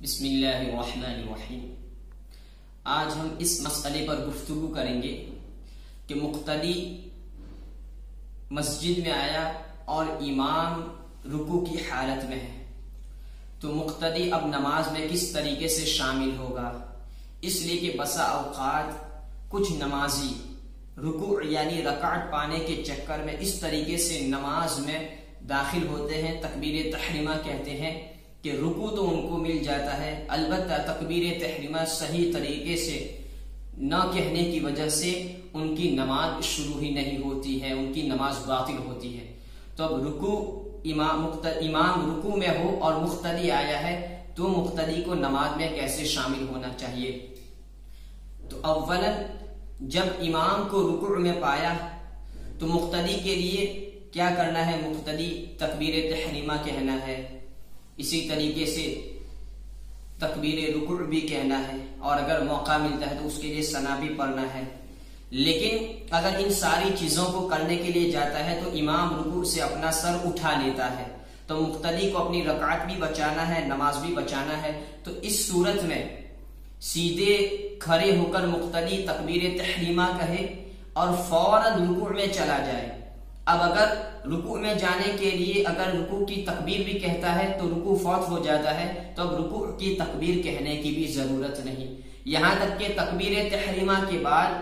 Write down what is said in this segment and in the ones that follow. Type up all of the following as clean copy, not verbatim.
بسم اللہ الرحمن الرحیم۔ آج ہم اس مسئلے پر گفتگو کریں گے کہ مقتدی مسجد میں آیا اور امام رکوع کی حالت میں ہے تو مقتدی اب نماز میں کس طریقے سے شامل ہوگا، اس لیے کہ بسا اوقات کچھ نمازی رکوع یعنی رکعت پانے کے چکر میں اس طریقے سے نماز میں داخل ہوتے ہیں، تکبیر تحریمہ کہتے ہیں کہ رکوع تو ان کو مل جاتا ہے، البتہ تکبیر تحریمہ صحیح طریقے سے نہ کہنے کی وجہ سے ان کی نماز شروع ہی نہیں ہوتی ہے، ان کی نماز باطل ہوتی ہے۔ تو اب رکوع امام رکوع میں ہو اور مقتدی آیا ہے تو مقتدی کو نماز میں کیسے شامل ہونا چاہیے؟ تو اولا جب امام کو رکوع میں پایا تو مقتدی کے لیے کیا کرنا ہے؟ مقتدی تکبیر تحریمہ کہنا ہے، اسی طریقے سے تکبیر رکوع بھی کہنا ہے، اور اگر موقع ملتا ہے تو اس کے لیے ثنا بھی پڑھنا ہے۔ لیکن اگر ان ساری چیزوں کو کرنے کے لیے جاتا ہے تو امام رکوع سے اپنا سر اٹھا لیتا ہے تو مقتدی کو اپنی رکعت بھی بچانا ہے، نماز بھی بچانا ہے۔ تو اس صورت میں سیدھے کھڑے ہو کر مقتدی تکبیر تحریمہ کہے اور فوراً رکوع میں چلا جائے۔ اب اگر رکوع میں جانے کے لیے اگر رکوع کی تکبیر بھی کہتا ہے تو رکوع فوت ہو جاتا ہے، تو اب رکوع کی تکبیر کہنے کی بھی ضرورت نہیں، یہاں تک کہ تکبیر تحریمہ کے بعد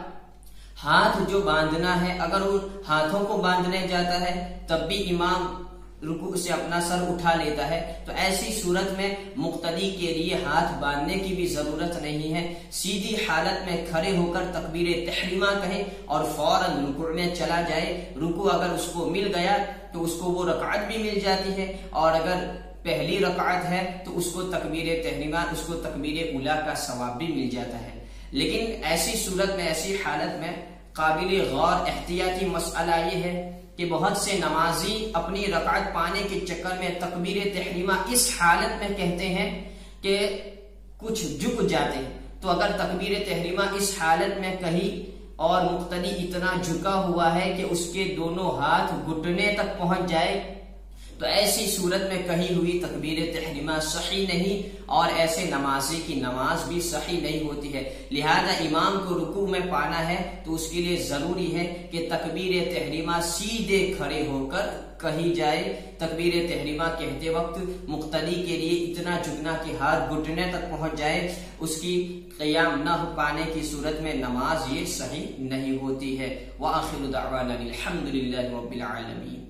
ہاتھ جو باندھنا ہے اگر وہ ہاتھوں کو باندھنے جاتا ہے تب بھی امام رکوع سے اپنا سر اٹھا لیتا ہے، تو ایسی صورت میں مقتدی کے لیے ہاتھ باندھنے کی بھی ضرورت نہیں ہے، سیدھی حالت میں کھڑے ہو کر تکبیر تحریمہ کہے اور فوراً رکوع میں چلا جائے۔ رکوع اگر اس کو مل گیا تو اس کو وہ رکعت بھی مل جاتی ہے، اور اگر پہلی رکعت ہے تو اس کو تکبیر تحریمہ اس کو تکبیر اولیٰ کا ثواب بھی مل جاتا ہے۔ لیکن ایسی صورت میں ایسی حالت میں قابل غور احتیاطی مسئلہ یہ ہے کہ بہت سے نمازی اپنی رکعت پانے کے چکر میں تکبیر تحریمہ اس حالت میں کہتے ہیں کہ کچھ جھک جاتے ہیں، تو اگر تکبیر تحریمہ اس حالت میں کہی اور مقتدی اتنا جھکا ہوا ہے کہ اس کے دونوں ہاتھ گھٹنے تک پہنچ جائے تو ایسی صورت میں کہی ہوئی تکبیر تحریمہ صحیح نہیں، اور ایسے نمازی کی نماز بھی صحیح نہیں ہوتی ہے۔ لہذا امام کو رکوع میں پانا ہے تو اس کے لیے ضروری ہے کہ تکبیر تحریمہ سیدھے کھڑے ہو کر کہی جائے۔ تکبیر تحریمہ کہتے وقت مقتدی کے لیے اتنا جھکنا کہ ہاتھ گھٹنے تک پہنچ جائے، اس کی قیام نہ ہو پانے کی صورت میں نماز یہ صحیح نہیں ہوتی ہے۔ وآخر دعوانا الحمد للہ رب العالمین۔